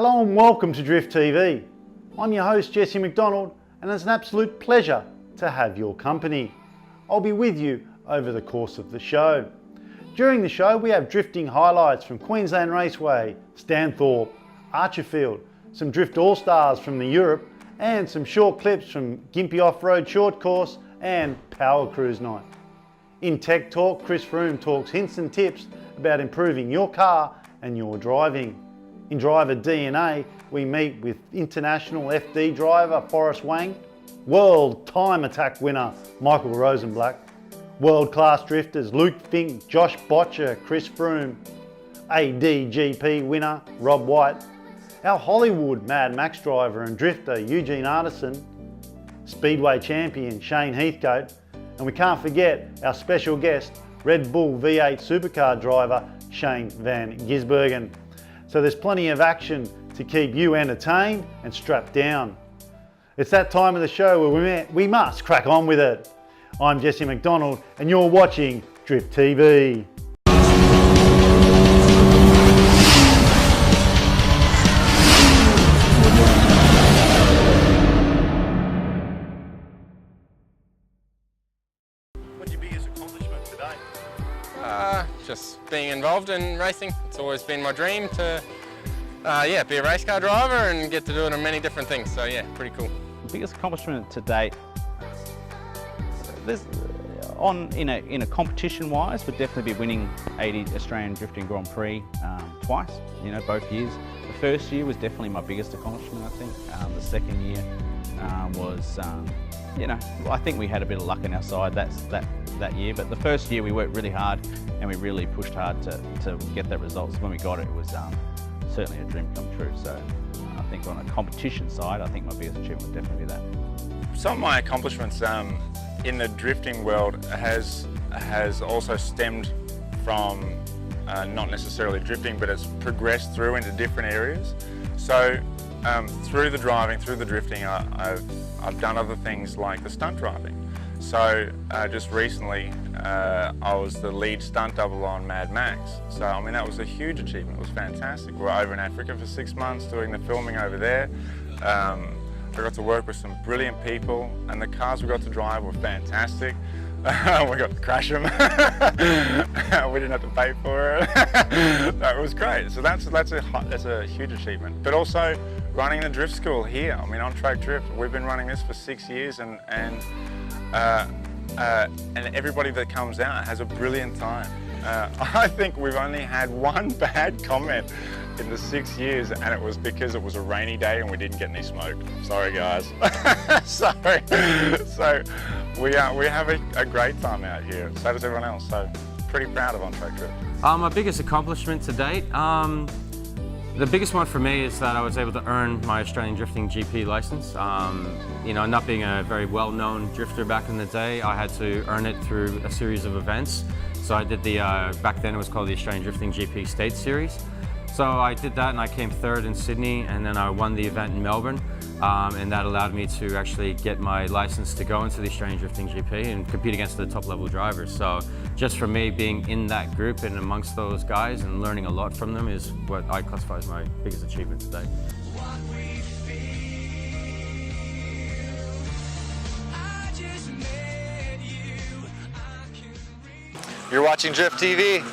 Hello and welcome to Drift TV. I'm your host Jesse McDonald and it's an absolute pleasure to have your company. I'll be with you over the course of the show. During the show we have drifting highlights from Queensland Raceway, Stanthorpe, Archerfield, some Drift All-Stars from the Europe and some short clips from Gympie Off-Road Short Course and Power Cruise Night. In Tech Talk, Chris Froome talks hints and tips about improving your car and your driving. In Driver DNA, we meet with international FD driver Forrest Wang, World Time Attack winner Michael Rosenblatt, world-class drifters Luke Fink, Josh Botcher, Chris Froome, ADGP winner Rob White, our Hollywood Mad Max driver and drifter Eugene Artisan, Speedway champion Shane Heathcote, and we can't forget our special guest, Red Bull V8 supercar driver Shane van Gisbergen. So there's plenty of action to keep you entertained and strapped down. It's that time of the show where we must crack on with it. I'm Jesse McDonald and you're watching Drift TV. What's your biggest accomplishment today? Just being involved in racing. It's always been my dream to be a race car driver and get to do it on many different things. So yeah, pretty cool. Biggest accomplishment to date, in a competition-wise, would definitely be winning 80 Australian Drifting Grand Prix twice. Both years. The first year was definitely my biggest accomplishment. I think the second year was, I think we had a bit of luck on our side that year. But the first year we worked really hard and we really pushed hard to get that result. So when we got it, it was certainly a dream come true. So I think on a competition side, I think my biggest achievement would definitely be that. Some of my accomplishments in the drifting world has also stemmed from not necessarily drifting, but it's progressed through into different areas. So through the driving, through the drifting, I've done other things like the stunt driving. So just recently, I was the lead stunt double on Mad Max. So I mean, that was a huge achievement. It was fantastic. We were over in Africa for 6 months doing the filming over there. I got to work with some brilliant people and the cars we got to drive were fantastic. We got to crash them. We didn't have to pay for it. That was great. So that's a huge achievement. But also running the drift school here. I mean, On Track Drift, we've been running this for 6 years and everybody that comes out has a brilliant time. I think we've only had one bad comment in the 6 years, and it was because it was a rainy day and we didn't get any smoke. Sorry guys. Sorry. So we have a great time out here. So does everyone else. So pretty proud of On Track Drift. My biggest accomplishment to date, the biggest one for me is that I was able to earn my Australian Drifting GP license. Not being a very well-known drifter back in the day, I had to earn it through a series of events. So I did back then it was called the Australian Drifting GP State Series. So I did that and I came third in Sydney and then I won the event in Melbourne. And that allowed me to actually get my license to go into the Australian Drifting GP and compete against the top level drivers. So just for me, being in that group and amongst those guys and learning a lot from them is what I classify as my biggest achievement today. You're watching Drift TV.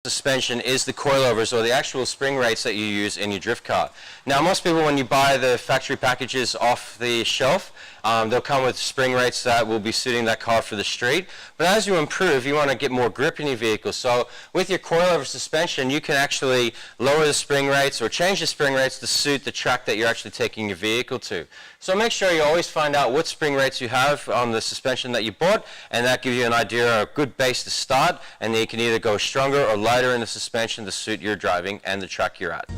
suspension is the coilovers, or the actual spring rates that you use in your drift car. Now, most people, when you buy the factory packages off the shelf, they'll come with spring rates that will be suiting that car for the street. But as you improve, you want to get more grip in your vehicle. So with your coilover suspension, you can actually lower the spring rates or change the spring rates to suit the track that you're actually taking your vehicle to. So make sure you always find out what spring rates you have on the suspension that you bought, and that gives you an idea, a good base to start, and then you can either go stronger or lighter in the suspension to suit your driving and the track you're at.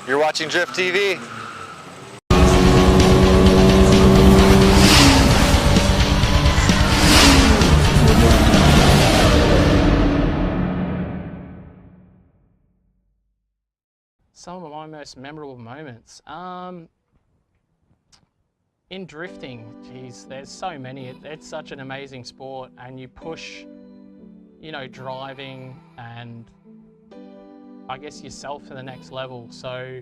You're watching Drift TV. Some of my most memorable moments. In drifting, geez, there's so many. It's such an amazing sport, and you push, you know, driving and I guess yourself to the next level. So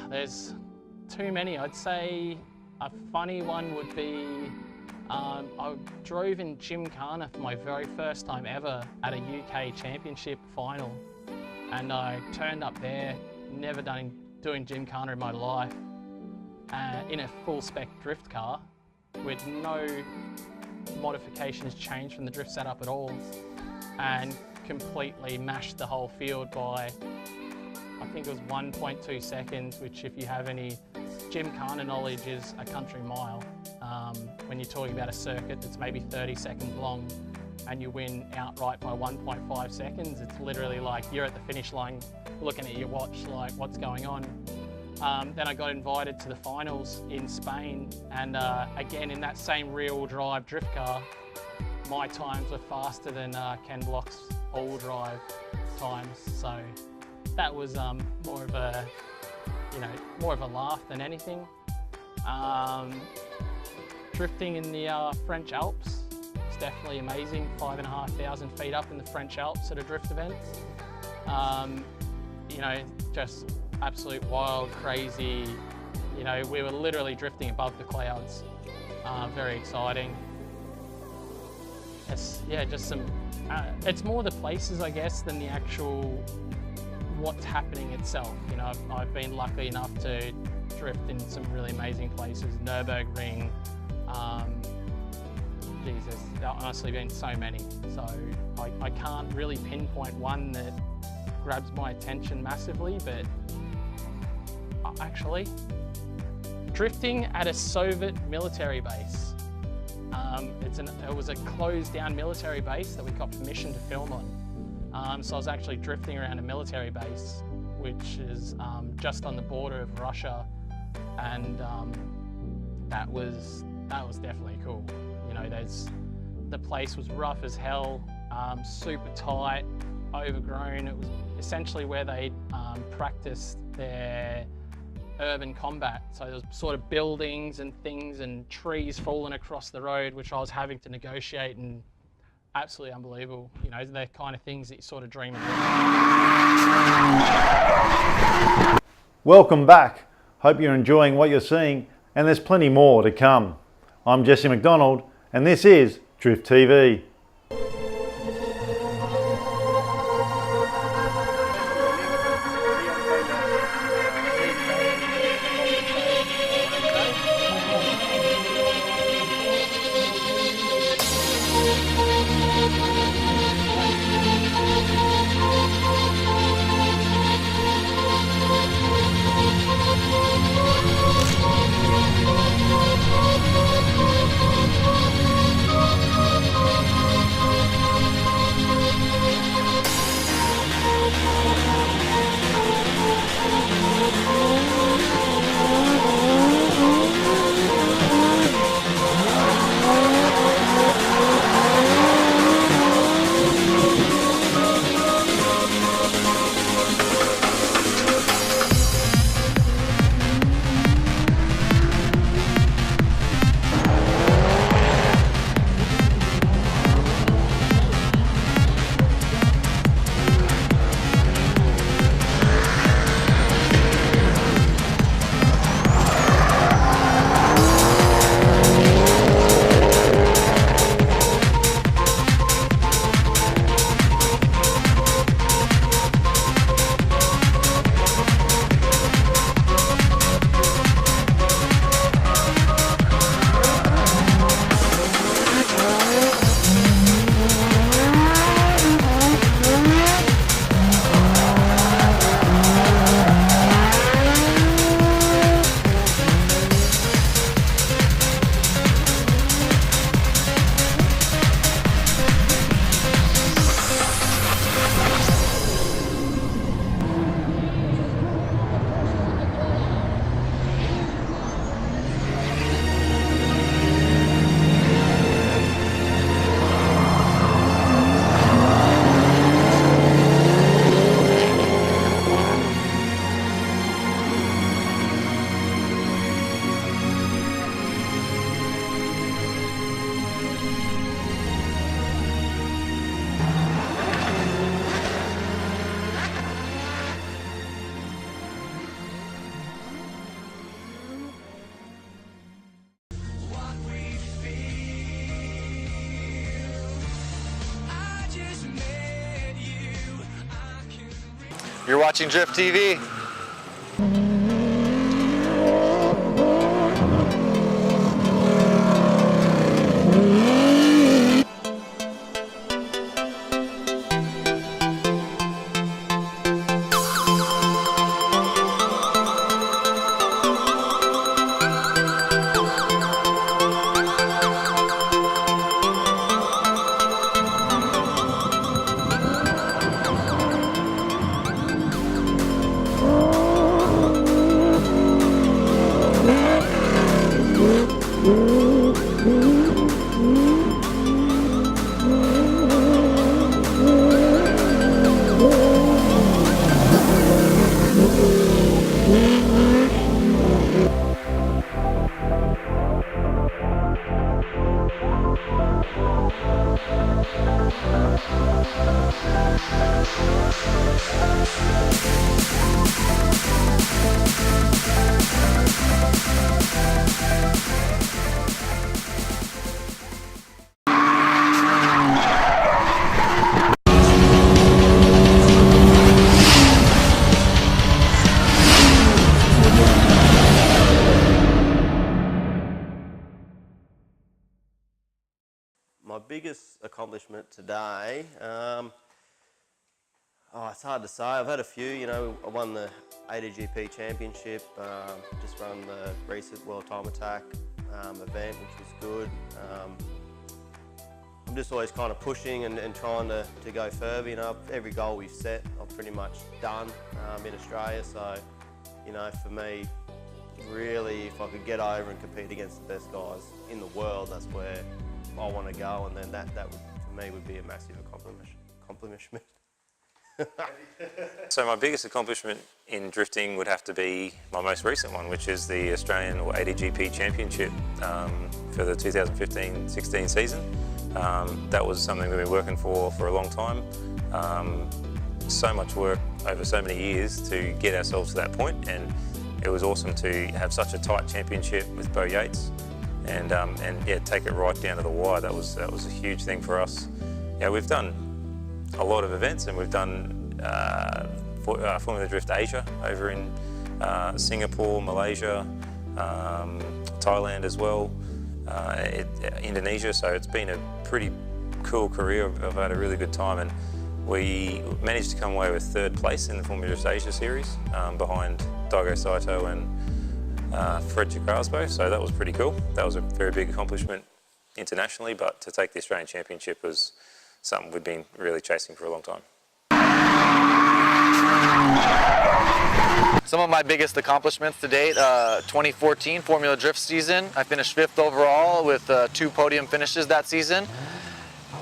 there's too many. I'd say a funny one would be I drove in Gymkhana for my very first time ever at a UK Championship final, and I turned up there, never doing Gymkhana in my life, in a full spec drift car with no modifications changed from the drift setup at all, and completely mashed the whole field by, I think it was 1.2 seconds, which if you have any Gymkhana knowledge is a country mile. When you're talking about a circuit that's maybe 30 seconds long and you win outright by 1.5 seconds, it's literally like you're at the finish line looking at your watch like, what's going on? Then I got invited to the finals in Spain, and again in that same rear-wheel drive drift car, my times were faster than Ken Block's all-wheel drive times. So that was more of a, you know, more of a laugh than anything. Drifting in the French Alps is definitely amazing. 5,500 feet up in the French Alps at a drift event. You know, just absolute wild, crazy. You know, we were literally drifting above the clouds. Very exciting. Yeah, just some. It's more the places, I guess, than the actual what's happening itself. You know, I've been lucky enough to drift in some really amazing places. Nürburgring. Jesus, there's honestly been so many. So I can't really pinpoint one that grabs my attention massively, but actually, drifting at a Soviet military base. It was a closed down military base that we got permission to film on. So I was actually drifting around a military base, which is just on the border of Russia, and that was definitely cool. You know, the place was rough as hell, super tight, overgrown. It was essentially where they practiced their urban combat. So there was sort of buildings and things and trees falling across the road, which I was having to negotiate, and absolutely unbelievable. You know, they're kind of things that you sort of dream of. Welcome back. Hope you're enjoying what you're seeing, and there's plenty more to come. I'm Jesse McDonald, and this is Drift TV. You're watching Drift TV. My biggest accomplishment today, it's hard to say. I've had a few. You know, I won the ADGP Championship, just run the recent World Time Attack event, which was good. I'm just always kind of pushing and trying to go further. You know, every goal we've set, I've pretty much done in Australia. So, you know, for me, really, if I could get over and compete against the best guys in the world, that's where I want to go, and then that would, for me, would be a massive accomplishment. So my biggest accomplishment in drifting would have to be my most recent one, which is the Australian or ADGP Championship for the 2015-16 season. That was something we've been working for a long time. So much work over so many years to get ourselves to that point, and it was awesome to have such a tight championship with Bo Yates. And yeah, take it right down to the wire. That was a huge thing for us. Yeah, we've done a lot of events, and we've done Formula Drift Asia over in Singapore, Malaysia, Thailand as well, Indonesia. So it's been a pretty cool career. I've had a really good time, and we managed to come away with 3rd place in the Formula Drift Asia series behind Daigo Saito and Fred Jakrasbo, so that was pretty cool. That was a very big accomplishment internationally, but to take the Australian Championship was something we'd been really chasing for a long time. Some of my biggest accomplishments to date, 2014 Formula Drift season. I finished 5th overall with 2 podium finishes that season.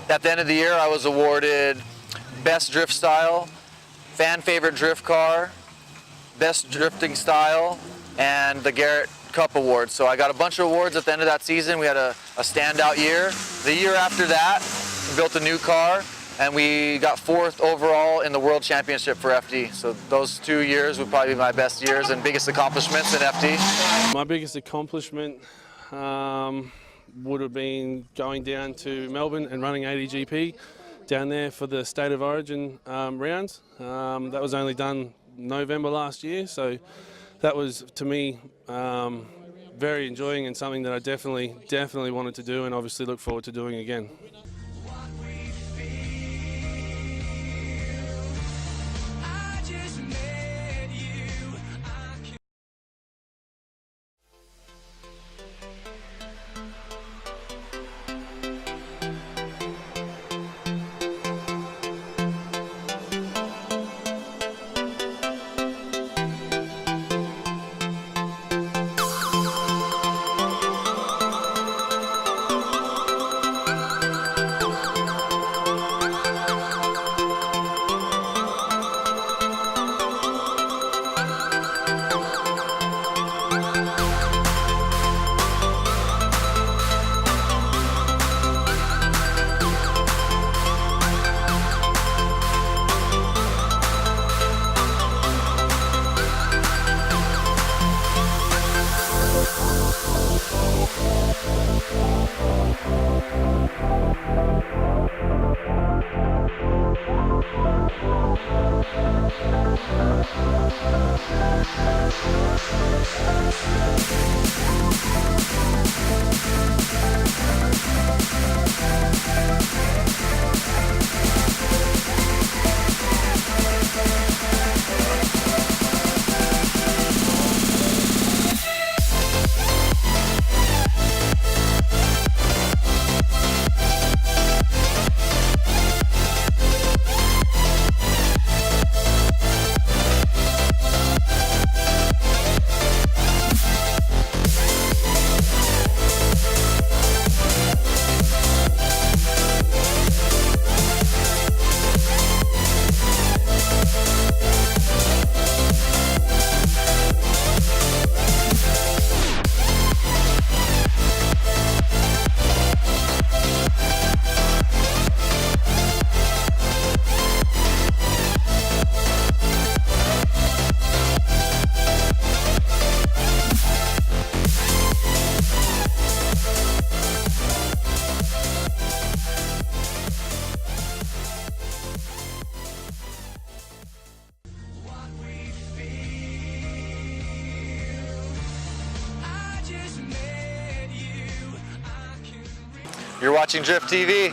At the end of the year, I was awarded Best Drift Style, Fan Favorite Drift Car, Best Drifting Style, and the Garrett Cup Award. So I got a bunch of awards at the end of that season. We had a standout year. The year after that, we built a new car, and we got 4th overall in the World Championship for FD. So those 2 years would probably be my best years and biggest accomplishments in FD. My biggest accomplishment would have been going down to Melbourne and running ADGP down there for the State of Origin rounds. That was only done November last year, so that was, to me, very enjoying and something that I definitely wanted to do, and obviously look forward to doing again. You're watching Drift TV.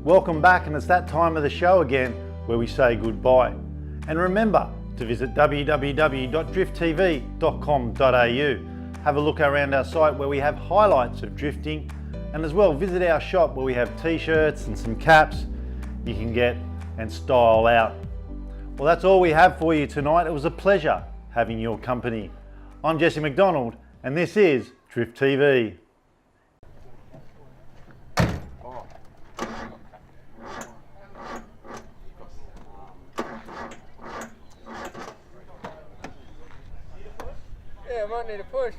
Welcome back, and it's that time of the show again where we say goodbye. And remember to visit www.drifttv.com.au. Have a look around our site where we have highlights of drifting, and as well visit our shop where we have t-shirts and some caps you can get and style out. Well, that's all we have for you tonight. It was a pleasure having your company. I'm Jesse McDonald, and this is Drift TV. Yeah, I might need a push.